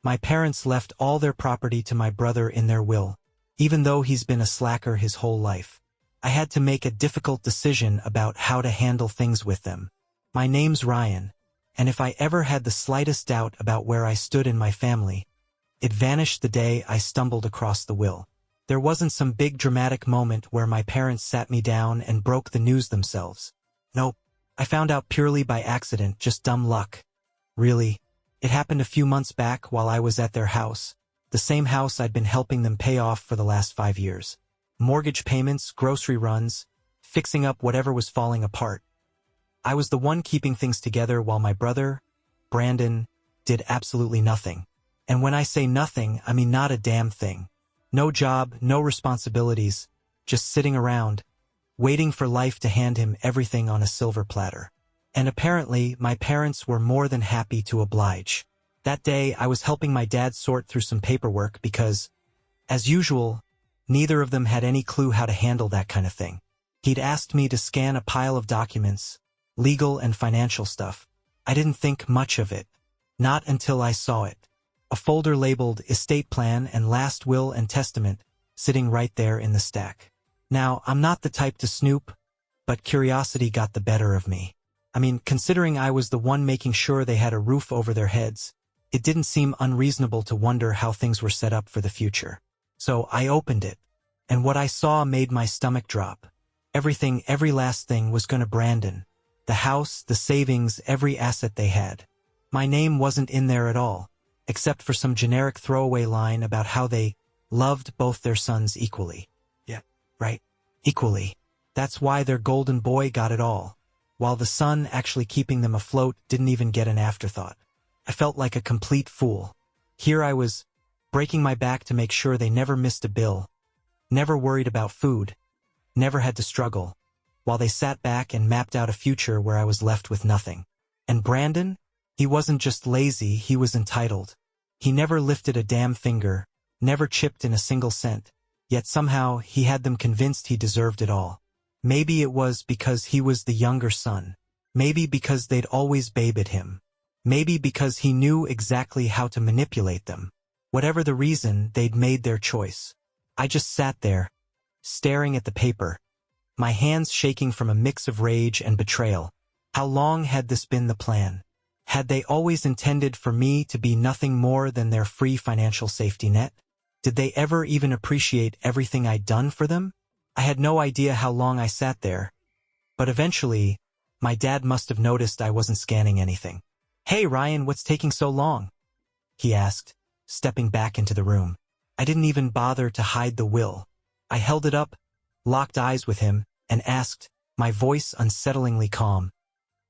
My parents left all their property to my brother in their will, even though he's been a slacker his whole life. I had to make a difficult decision about how to handle things with them. My name's Ryan, and if I ever had the slightest doubt about where I stood in my family, it vanished the day I stumbled across the will. There wasn't some big dramatic moment where my parents sat me down and broke the news themselves. Nope, I found out purely by accident, just dumb luck. Really, it happened a few months back while I was at their house, the same house I'd been helping them pay off for the last 5 years. Mortgage payments, grocery runs, fixing up whatever was falling apart. I was the one keeping things together while my brother, Brandon, did absolutely nothing. And when I say nothing, I mean not a damn thing. No job, no responsibilities, just sitting around, waiting for life to hand him everything on a silver platter. And apparently, my parents were more than happy to oblige. That day, I was helping my dad sort through some paperwork because, as usual, neither of them had any clue how to handle that kind of thing. He'd asked me to scan a pile of documents, legal and financial stuff. I didn't think much of it. Not until I saw it. A folder labeled Estate Plan and Last Will and Testament, sitting right there in the stack. Now, I'm not the type to snoop, but curiosity got the better of me. I mean, considering I was the one making sure they had a roof over their heads, it didn't seem unreasonable to wonder how things were set up for the future. So I opened it, and what I saw made my stomach drop. Everything, every last thing was gonna Brandon. The house, the savings, every asset they had. My name wasn't in there at all, except for some generic throwaway line about how they loved both their sons equally. Yeah, right, equally. That's why their golden boy got it all, while the son actually keeping them afloat didn't even get an afterthought. I felt like a complete fool. Here I was, breaking my back to make sure they never missed a bill, never worried about food, never had to struggle, while they sat back and mapped out a future where I was left with nothing. And Brandon? He wasn't just lazy, he was entitled. He never lifted a damn finger, never chipped in a single cent, yet somehow he had them convinced he deserved it all. Maybe it was because he was the younger son. Maybe because they'd always babed him. Maybe because he knew exactly how to manipulate them. Whatever the reason, they'd made their choice. I just sat there, staring at the paper, my hands shaking from a mix of rage and betrayal. How long had this been the plan? Had they always intended for me to be nothing more than their free financial safety net? Did they ever even appreciate everything I'd done for them? I had no idea how long I sat there, but eventually, my dad must have noticed I wasn't scanning anything. "Hey Ryan, what's taking so long?" he asked, stepping back into the room. I didn't even bother to hide the will. I held it up, locked eyes with him, and asked, my voice unsettlingly calm.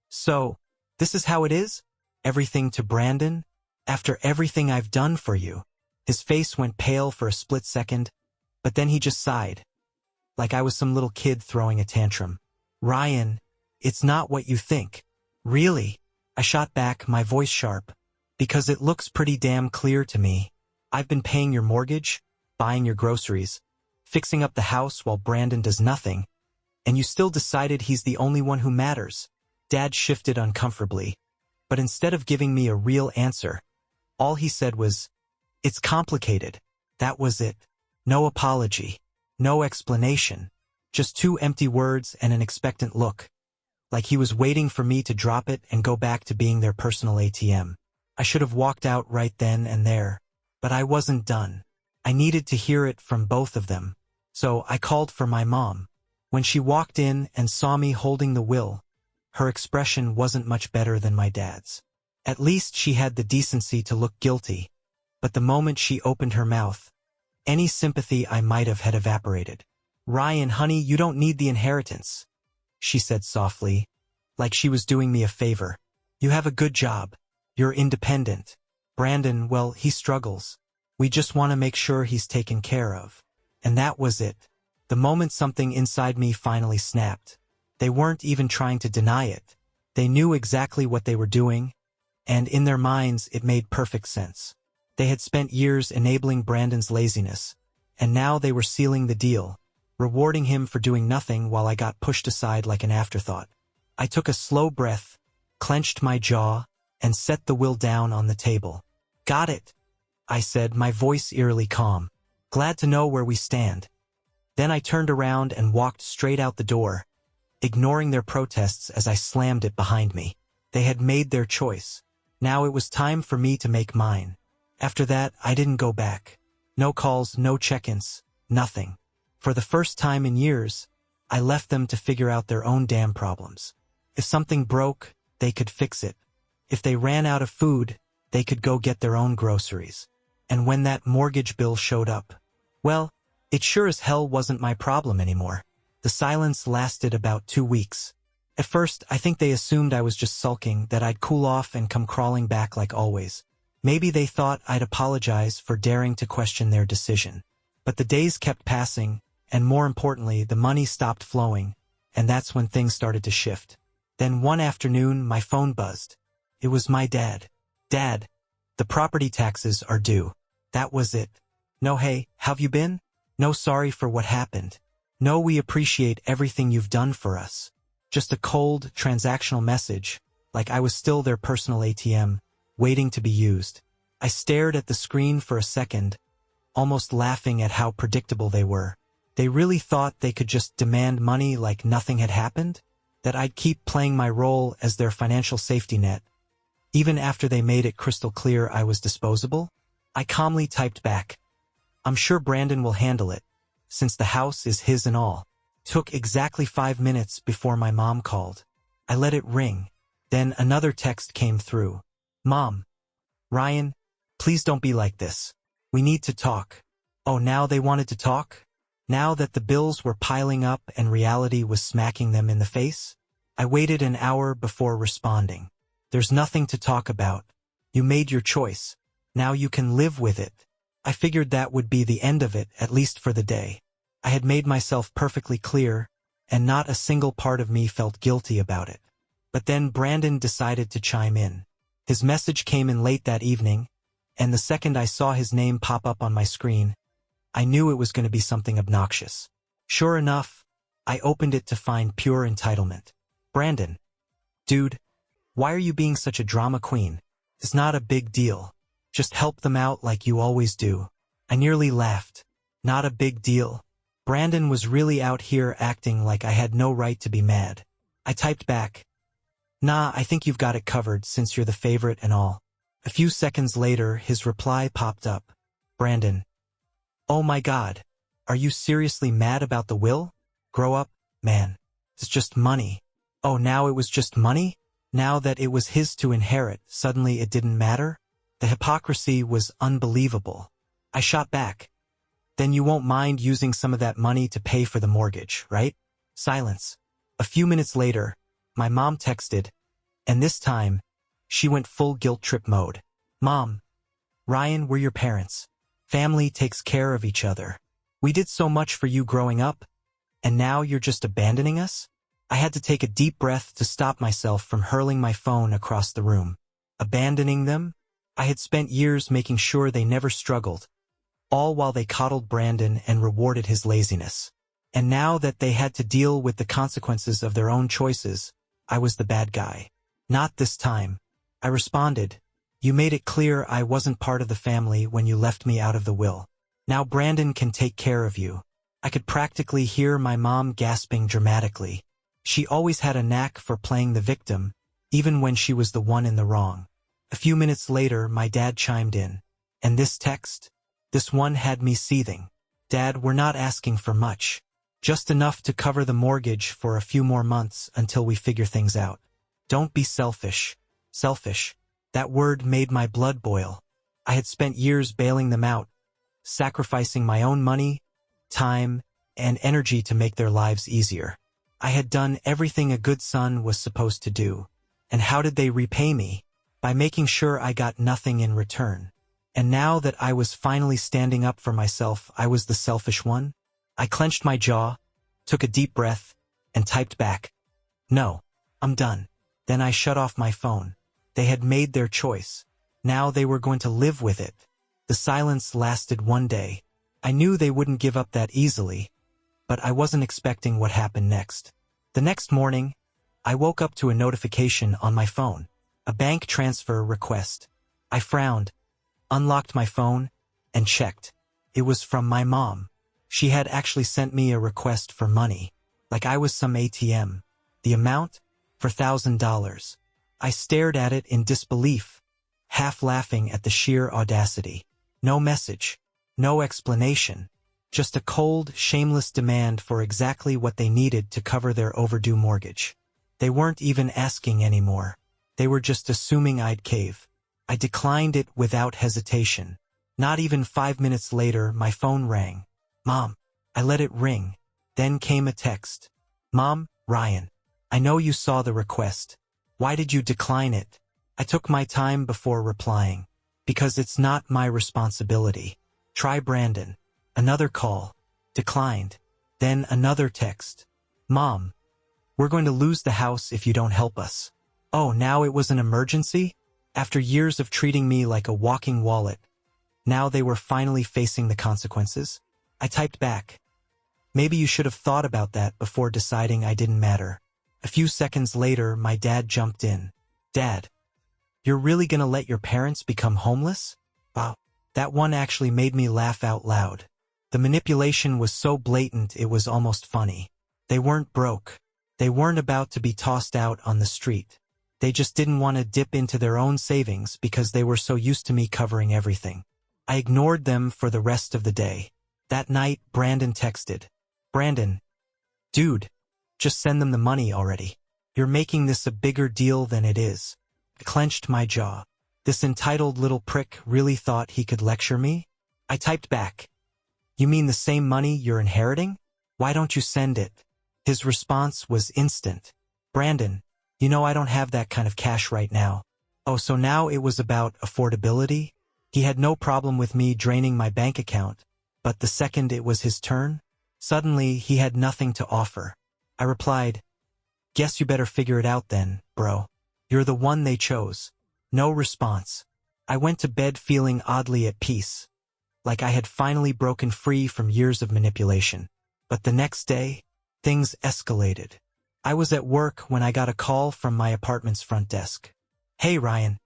"So, this is how it is? Everything to Brandon? After everything I've done for you?" His face went pale for a split second, but then he just sighed, like I was some little kid throwing a tantrum. "Ryan, it's not what you think." "Really?" I shot back, my voice sharp. "Because it looks pretty damn clear to me. I've been paying your mortgage, buying your groceries, fixing up the house while Brandon does nothing, and you still decided he's the only one who matters." Dad shifted uncomfortably, but instead of giving me a real answer, all he said was, "It's complicated." That was it. No apology. No explanation. Just 2 empty words and an expectant look, like he was waiting for me to drop it and go back to being their personal ATM. I should have walked out right then and there, but I wasn't done. I needed to hear it from both of them, so I called for my mom. When she walked in and saw me holding the will, her expression wasn't much better than my dad's. At least she had the decency to look guilty, but the moment she opened her mouth, any sympathy I might have had evaporated. "Ryan, honey, you don't need the inheritance," she said softly, like she was doing me a favor. "You have a good job. You're independent. Brandon, well, he struggles. We just want to make sure he's taken care of." And that was it. The moment something inside me finally snapped. They weren't even trying to deny it. They knew exactly what they were doing, and in their minds it made perfect sense. They had spent years enabling Brandon's laziness, and now they were sealing the deal, rewarding him for doing nothing while I got pushed aside like an afterthought. I took a slow breath, clenched my jaw, and set the will down on the table. "Got it," I said, my voice eerily calm. Glad to know where we stand. Then I turned around and walked straight out the door, ignoring their protests as I slammed it behind me. They had made their choice. Now it was time for me to make mine. After that, I didn't go back. No calls, no check-ins, nothing. For the first time in years, I left them to figure out their own damn problems. If something broke, they could fix it. If they ran out of food, they could go get their own groceries. And when that mortgage bill showed up, well, it sure as hell wasn't my problem anymore. The silence lasted about 2 weeks. At first, I think they assumed I was just sulking, that I'd cool off and come crawling back like always. Maybe they thought I'd apologize for daring to question their decision. But the days kept passing, and more importantly, the money stopped flowing, and that's when things started to shift. Then one afternoon, my phone buzzed. It was my dad. Dad, the property taxes are due. That was it. No hey, how've you been? No sorry for what happened. No we appreciate everything you've done for us. Just a cold, transactional message, like I was still their personal ATM, waiting to be used. I stared at the screen for a second, almost laughing at how predictable they were. They really thought they could just demand money like nothing had happened? That I'd keep playing my role as their financial safety net, even after they made it crystal clear I was disposable? I calmly typed back, I'm sure Brandon will handle it, since the house is his and all. Took exactly 5 minutes before my mom called. I let it ring. Then another text came through. Mom. Ryan, please don't be like this. We need to talk. Oh, now they wanted to talk? Now that the bills were piling up and reality was smacking them in the face? I waited an hour before responding. There's nothing to talk about. You made your choice. Now you can live with it. I figured that would be the end of it, at least for the day. I had made myself perfectly clear, and not a single part of me felt guilty about it. But then Brandon decided to chime in. His message came in late that evening, and the second I saw his name pop up on my screen, I knew it was going to be something obnoxious. Sure enough, I opened it to find pure entitlement. Brandon. Dude, why are you being such a drama queen? It's not a big deal. Just help them out like you always do. I nearly laughed. Not a big deal. Brandon was really out here acting like I had no right to be mad. I typed back, Nah, I think you've got it covered since you're the favorite and all. A few seconds later, his reply popped up. Brandon. Oh my God. Are you seriously mad about the will? Grow up, man. It's just money. Oh, now it was just money? Now that it was his to inherit, suddenly it didn't matter? The hypocrisy was unbelievable. I shot back. Then you won't mind using some of that money to pay for the mortgage, right? Silence. A few minutes later, my mom texted, and this time, she went full guilt trip mode. Mom. Ryan, we're your parents. Family takes care of each other. We did so much for you growing up, and now you're just abandoning us? I had to take a deep breath to stop myself from hurling my phone across the room. Abandoning them? I had spent years making sure they never struggled, all while they coddled Brandon and rewarded his laziness. And now that they had to deal with the consequences of their own choices, I was the bad guy. Not this time. I responded, You made it clear I wasn't part of the family when you left me out of the will. Now Brandon can take care of you. I could practically hear my mom gasping dramatically. She always had a knack for playing the victim, even when she was the one in the wrong. A few minutes later, my dad chimed in. And this text? This one had me seething. Dad, we're not asking for much. Just enough to cover the mortgage for a few more months until we figure things out. Don't be selfish. Selfish. That word made my blood boil. I had spent years bailing them out, sacrificing my own money, time, and energy to make their lives easier. I had done everything a good son was supposed to do. And how did they repay me? By making sure I got nothing in return. And now that I was finally standing up for myself, I was the selfish one? I clenched my jaw, took a deep breath, and typed back, No, I'm done. Then I shut off my phone. They had made their choice. Now they were going to live with it. The silence lasted 1 day. I knew they wouldn't give up that easily, but I wasn't expecting what happened next. The next morning, I woke up to a notification on my phone. A bank transfer request. I frowned. unlocked my phone, and checked. It was from my mom. She had actually sent me a request for money, like I was some ATM. The amount? For $1,000. I stared at it in disbelief, half laughing at the sheer audacity. No message, no explanation, just a cold, shameless demand for exactly what they needed to cover their overdue mortgage. They weren't even asking anymore. They were just assuming I'd cave. I declined it without hesitation. Not even 5 minutes later, my phone rang. Mom. I let it ring. Then came a text. Mom, Ryan. I know you saw the request. Why did you decline it? I took my time before replying. Because it's not my responsibility. Try Brandon. Another call. Declined. Then another text. Mom. We're going to lose the house if you don't help us. Oh, now it was an emergency? After years of treating me like a walking wallet, now they were finally facing the consequences? I typed back. Maybe you should have thought about that before deciding I didn't matter. A few seconds later, my dad jumped in. Dad, you're really gonna let your parents become homeless? Wow, that one actually made me laugh out loud. The manipulation was so blatant it was almost funny. They weren't broke. They weren't about to be tossed out on the street. They just didn't want to dip into their own savings because they were so used to me covering everything. I ignored them for the rest of the day. That night, Brandon texted. Brandon, dude, just send them the money already. You're making this a bigger deal than it is. I clenched my jaw. This entitled little prick really thought he could lecture me? I typed back. You mean the same money you're inheriting? Why don't you send it? His response was instant. Brandon, you know I don't have that kind of cash right now. Oh, so now it was about affordability? He had no problem with me draining my bank account, but the second it was his turn, suddenly he had nothing to offer. I replied, guess you better figure it out then, bro. You're the one they chose. No response. I went to bed feeling oddly at peace, like I had finally broken free from years of manipulation. But the next day, things escalated. I was at work when I got a call from my apartment's front desk. Hey Ryan,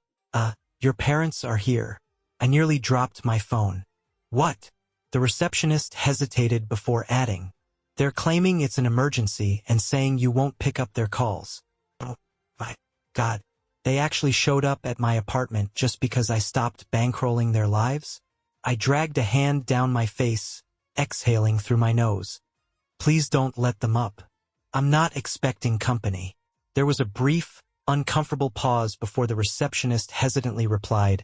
your parents are here. I nearly dropped my phone. What? The receptionist hesitated before adding. They're claiming it's an emergency and saying you won't pick up their calls. Oh, my God. They actually showed up at my apartment just because I stopped bankrolling their lives? I dragged a hand down my face, exhaling through my nose. Please don't let them up. I'm not expecting company. There was a brief, uncomfortable pause before the receptionist hesitantly replied,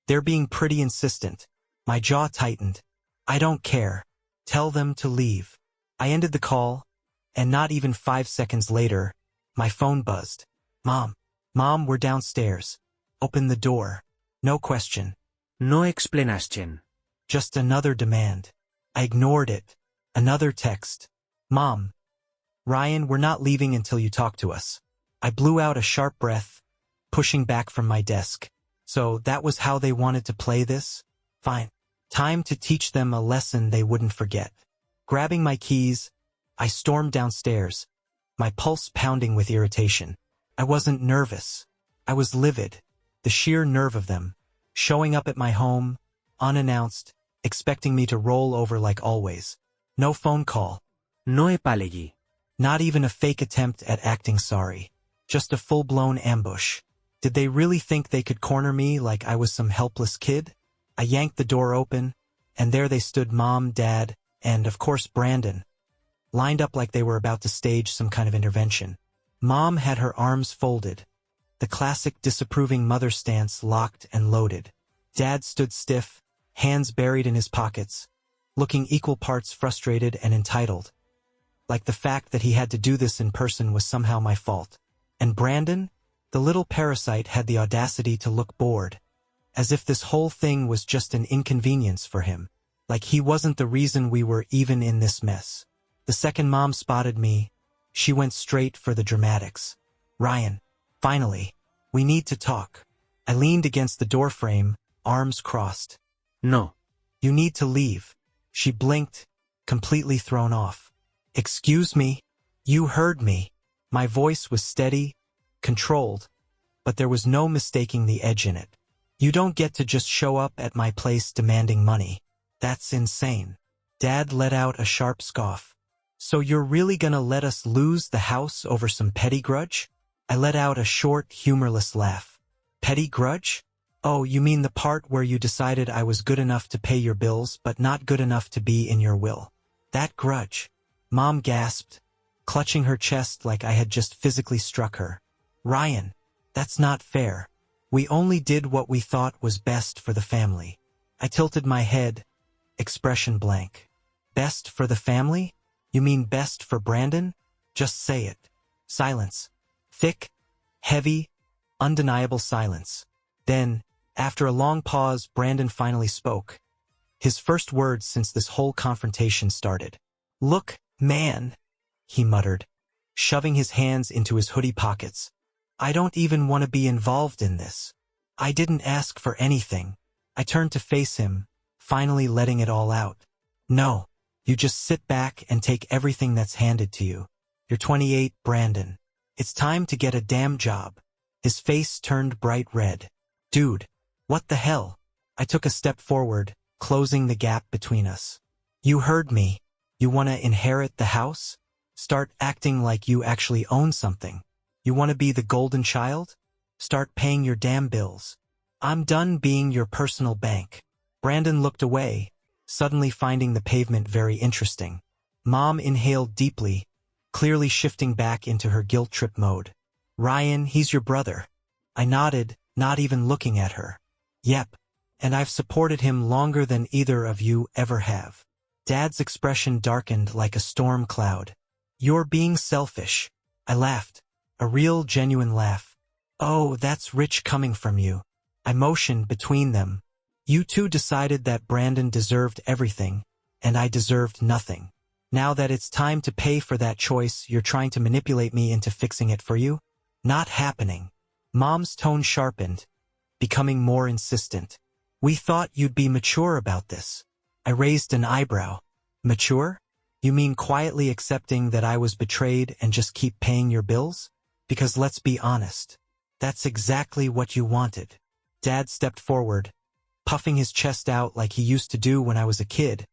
they're being pretty insistent. My jaw tightened. I don't care. Tell them to leave. I ended the call, and not even 5 seconds later, my phone buzzed. Mom, we're downstairs. Open the door. No question. No explanation. Just another demand. I ignored it. Another text. Mom, Ryan, we're not leaving until you talk to us. I blew out a sharp breath, pushing back from my desk. So that was how they wanted to play this? Fine. Time to teach them a lesson they wouldn't forget. Grabbing my keys, I stormed downstairs, my pulse pounding with irritation. I wasn't nervous. I was livid. The sheer nerve of them, showing up at my home, unannounced, expecting me to roll over like always. No phone call. No apology. Not even a fake attempt at acting sorry. Just a full-blown ambush. Did they really think they could corner me like I was some helpless kid? I yanked the door open, and there they stood, Mom, Dad, and, of course, Brandon, lined up like they were about to stage some kind of intervention. Mom had her arms folded, the classic disapproving mother stance locked and loaded. Dad stood stiff, hands buried in his pockets, looking equal parts frustrated and entitled, like the fact that he had to do this in person was somehow my fault. And Brandon, the little parasite, had the audacity to look bored, as if this whole thing was just an inconvenience for him, like he wasn't the reason we were even in this mess. The second Mom spotted me, she went straight for the dramatics. Ryan, finally, we need to talk. I leaned against the doorframe, arms crossed. No. You need to leave. She blinked, completely thrown off. Excuse me? You heard me. My voice was steady, controlled, but there was no mistaking the edge in it. You don't get to just show up at my place demanding money. That's insane. Dad let out a sharp scoff. So you're really gonna let us lose the house over some petty grudge? I let out a short, humorless laugh. Petty grudge? Oh, you mean the part where you decided I was good enough to pay your bills but not good enough to be in your will. That grudge. Mom gasped, clutching her chest like I had just physically struck her. Ryan, that's not fair. We only did what we thought was best for the family. I tilted my head, expression blank. Best for the family? You mean best for Brandon? Just say it. Silence. Thick, heavy, undeniable silence. Then, after a long pause, Brandon finally spoke. His first words since this whole confrontation started. Look, man, he muttered, shoving his hands into his hoodie pockets. I don't even want to be involved in this. I didn't ask for anything. I turned to face him, finally letting it all out. No, you just sit back and take everything that's handed to you. You're 28, Brandon. It's time to get a damn job. His face turned bright red. Dude, what the hell? I took a step forward, closing the gap between us. You heard me. You want to inherit the house? Start acting like you actually own something. You want to be the golden child? Start paying your damn bills. I'm done being your personal bank. Brandon looked away, suddenly finding the pavement very interesting. Mom inhaled deeply, clearly shifting back into her guilt trip mode. Ryan, he's your brother. I nodded, not even looking at her. Yep, and I've supported him longer than either of you ever have. Dad's expression darkened like a storm cloud. You're being selfish. I laughed, a real genuine laugh. Oh, that's rich coming from you. I motioned between them. You two decided that Brandon deserved everything, and I deserved nothing. Now that it's time to pay for that choice, you're trying to manipulate me into fixing it for you? Not happening. Mom's tone sharpened, becoming more insistent. We thought you'd be mature about this. I raised an eyebrow. Mature? You mean quietly accepting that I was betrayed and just keep paying your bills? Because let's be honest, that's exactly what you wanted. Dad stepped forward, puffing his chest out like he used to do when I was a kid,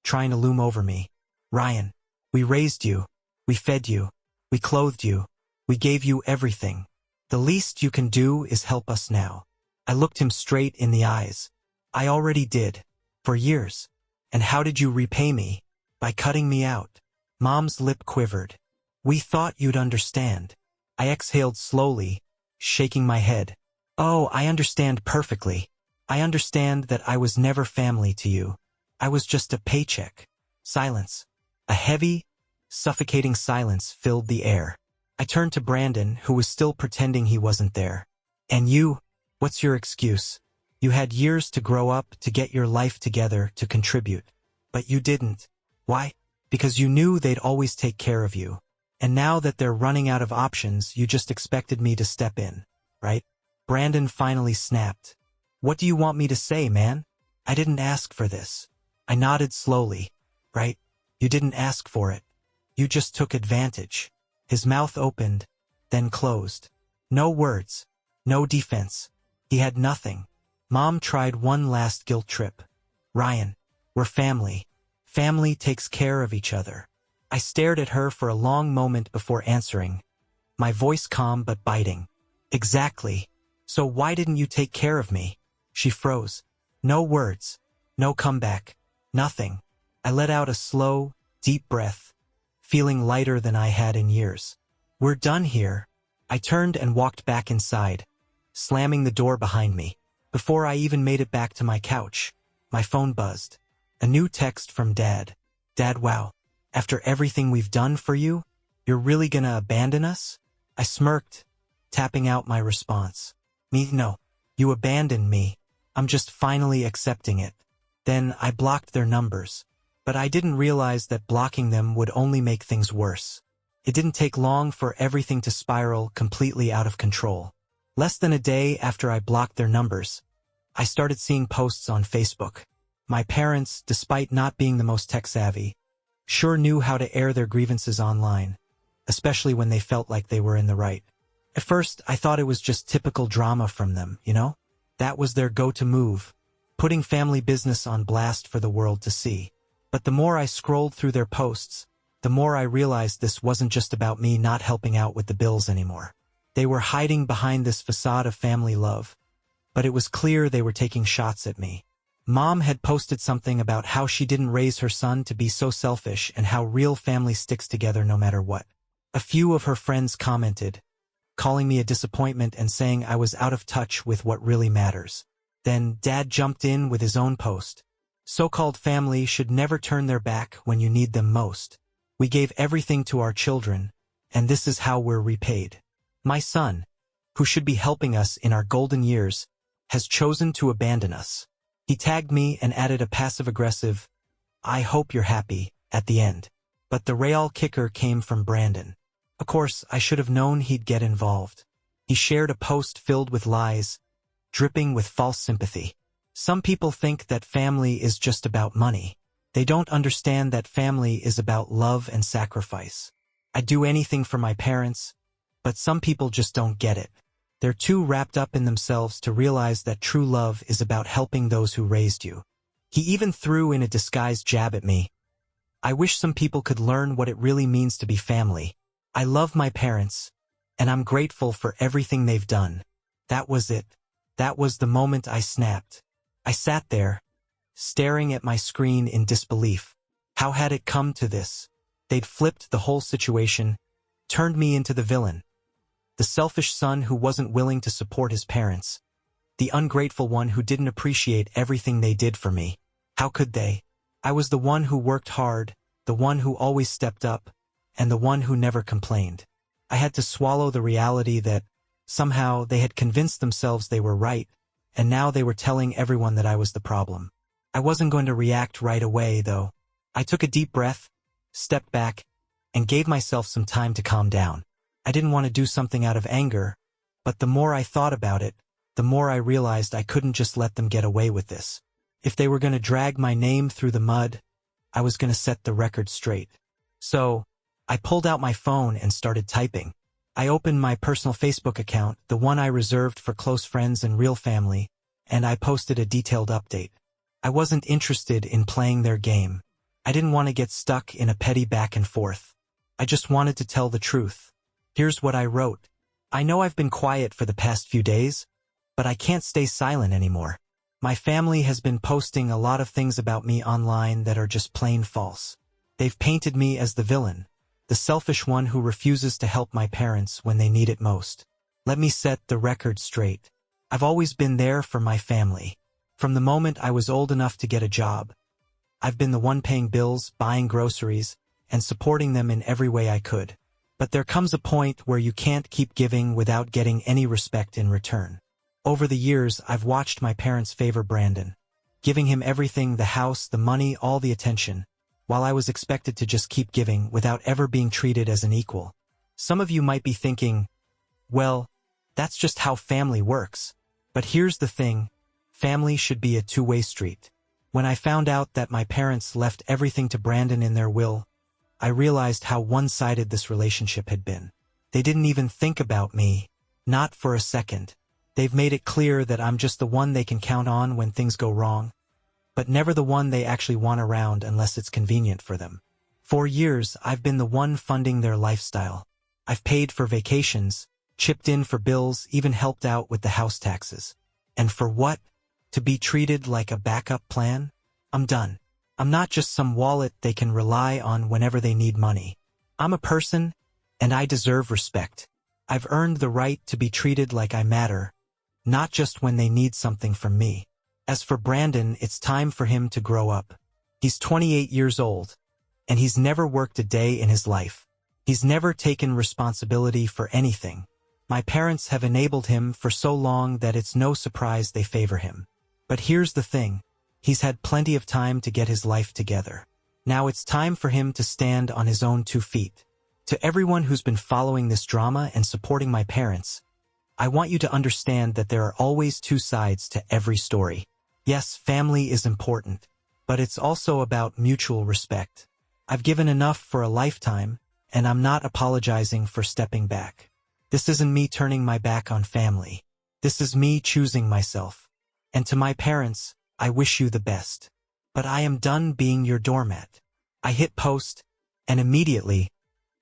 trying to loom over me. Ryan, we raised you, we fed you, we clothed you, we gave you everything. The least you can do is help us now. I looked him straight in the eyes. I already did, for years. And how did you repay me? By cutting me out. Mom's lip quivered. We thought you'd understand. I exhaled slowly, shaking my head. Oh, I understand perfectly. I understand that I was never family to you. I was just a paycheck. Silence. A heavy, suffocating silence filled the air. I turned to Brandon, who was still pretending he wasn't there. And you, what's your excuse? You had years to grow up, to get your life together, to contribute. But you didn't. Why? Because you knew they'd always take care of you. And now that they're running out of options, you just expected me to step in, right? Brandon finally snapped. What do you want me to say, man? I didn't ask for this. I nodded slowly. Right? You didn't ask for it. You just took advantage. His mouth opened, then closed. No words. No defense. He had nothing. Mom tried one last guilt trip. Ryan, we're family. Family takes care of each other. I stared at her for a long moment before answering, my voice calm but biting. Exactly. So why didn't you take care of me? She froze. No words. No comeback. Nothing. I let out a slow, deep breath, feeling lighter than I had in years. We're done here. I turned and walked back inside, slamming the door behind me. Before I even made it back to my couch, my phone buzzed. A new text from Dad. Dad, wow. After everything we've done for you, you're really gonna abandon us? I smirked, tapping out my response. Me, no. You abandoned me. I'm just finally accepting it. Then I blocked their numbers. But I didn't realize that blocking them would only make things worse. It didn't take long for everything to spiral completely out of control. Less than a day after I blocked their numbers, I started seeing posts on Facebook. My parents, despite not being the most tech-savvy, sure knew how to air their grievances online, especially when they felt like they were in the right. At first, I thought it was just typical drama from them, you know? That was their go-to move, putting family business on blast for the world to see. But the more I scrolled through their posts, the more I realized this wasn't just about me not helping out with the bills anymore. They were hiding behind this facade of family love, but it was clear they were taking shots at me. Mom had posted something about how she didn't raise her son to be so selfish and how real family sticks together no matter what. A few of her friends commented, calling me a disappointment and saying I was out of touch with what really matters. Then Dad jumped in with his own post. So-called family should never turn their back when you need them most. We gave everything to our children, and this is how we're repaid. My son, who should be helping us in our golden years, has chosen to abandon us. He tagged me and added a passive-aggressive, "I hope you're happy," at the end. But the real kicker came from Brandon. Of course, I should have known he'd get involved. He shared a post filled with lies, dripping with false sympathy. Some people think that family is just about money. They don't understand that family is about love and sacrifice. I'd do anything for my parents, but some people just don't get it. They're too wrapped up in themselves to realize that true love is about helping those who raised you. He even threw in a disguised jab at me. I wish some people could learn what it really means to be family. I love my parents, and I'm grateful for everything they've done. That was it. That was the moment I snapped. I sat there, staring at my screen in disbelief. How had it come to this? They'd flipped the whole situation, turned me into the villain. The selfish son who wasn't willing to support his parents. The ungrateful one who didn't appreciate everything they did for me. How could they? I was the one who worked hard, the one who always stepped up, and the one who never complained. I had to swallow the reality that, somehow, they had convinced themselves they were right, and now they were telling everyone that I was the problem. I wasn't going to react right away, though. I took a deep breath, stepped back, and gave myself some time to calm down. I didn't want to do something out of anger, but the more I thought about it, the more I realized I couldn't just let them get away with this. If they were going to drag my name through the mud, I was going to set the record straight. So, I pulled out my phone and started typing. I opened my personal Facebook account, the one I reserved for close friends and real family, and I posted a detailed update. I wasn't interested in playing their game. I didn't want to get stuck in a petty back and forth. I just wanted to tell the truth. Here's what I wrote. I know I've been quiet for the past few days, but I can't stay silent anymore. My family has been posting a lot of things about me online that are just plain false. They've painted me as the villain, the selfish one who refuses to help my parents when they need it most. Let me set the record straight. I've always been there for my family. From the moment I was old enough to get a job, I've been the one paying bills, buying groceries, and supporting them in every way I could. But there comes a point where you can't keep giving without getting any respect in return. Over the years, I've watched my parents favor Brandon, giving him everything, the house, the money, all the attention, while I was expected to just keep giving without ever being treated as an equal. Some of you might be thinking, well, that's just how family works. But here's the thing, family should be a two-way street. When I found out that my parents left everything to Brandon in their will, I realized how one-sided this relationship had been. They didn't even think about me, not for a second. They've made it clear that I'm just the one they can count on when things go wrong, but never the one they actually want around unless it's convenient for them. For years, I've been the one funding their lifestyle. I've paid for vacations, chipped in for bills, even helped out with the house taxes. And for what? To be treated like a backup plan? I'm done. I'm not just some wallet they can rely on whenever they need money. I'm a person, and I deserve respect. I've earned the right to be treated like I matter, not just when they need something from me. As for Brandon, it's time for him to grow up. He's 28 years old, and he's never worked a day in his life. He's never taken responsibility for anything. My parents have enabled him for so long that it's no surprise they favor him. But here's the thing. He's had plenty of time to get his life together. Now it's time for him to stand on his own 2 feet. To everyone who's been following this drama and supporting my parents, I want you to understand that there are always 2 sides to every story. Yes, family is important, but it's also about mutual respect. I've given enough for a lifetime, and I'm not apologizing for stepping back. This isn't me turning my back on family. This is me choosing myself. And to my parents, I wish you the best. But I am done being your doormat. I hit post, and immediately,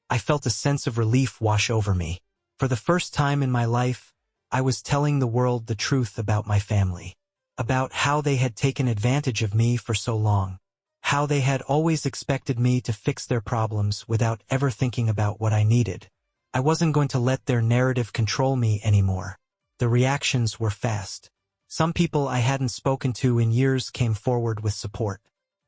I felt a sense of relief wash over me. For the first time in my life, I was telling the world the truth about my family. About how they had taken advantage of me for so long. How they had always expected me to fix their problems without ever thinking about what I needed. I wasn't going to let their narrative control me anymore. The reactions were fast. Some people I hadn't spoken to in years came forward with support.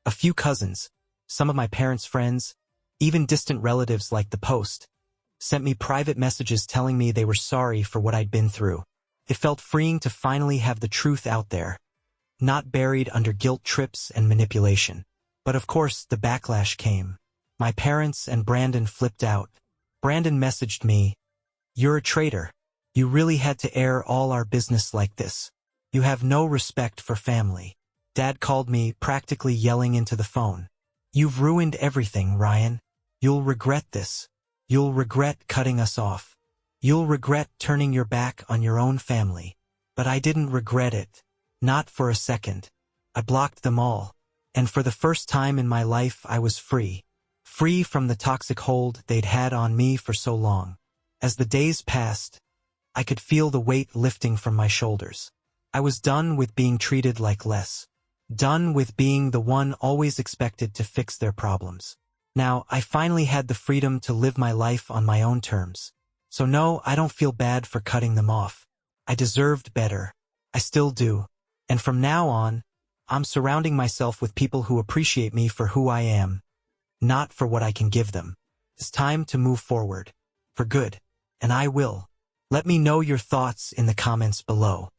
A few cousins, some of my parents' friends, even distant relatives like the Post, sent me private messages telling me they were sorry for what I'd been through. It felt freeing to finally have the truth out there, not buried under guilt trips and manipulation. But of course, the backlash came. My parents and Brandon flipped out. Brandon messaged me, "You're a traitor. You really had to air all our business like this. You have no respect for family." Dad called me, practically yelling into the phone. "You've ruined everything, Ryan. You'll regret this. You'll regret cutting us off. You'll regret turning your back on your own family." But I didn't regret it. Not for a second. I blocked them all. And for the first time in my life I was free. Free from the toxic hold they'd had on me for so long. As the days passed, I could feel the weight lifting from my shoulders. I was done with being treated like less. Done with being the one always expected to fix their problems. Now, I finally had the freedom to live my life on my own terms. So no, I don't feel bad for cutting them off. I deserved better. I still do. And from now on, I'm surrounding myself with people who appreciate me for who I am, not for what I can give them. It's time to move forward. For good. And I will. Let me know your thoughts in the comments below.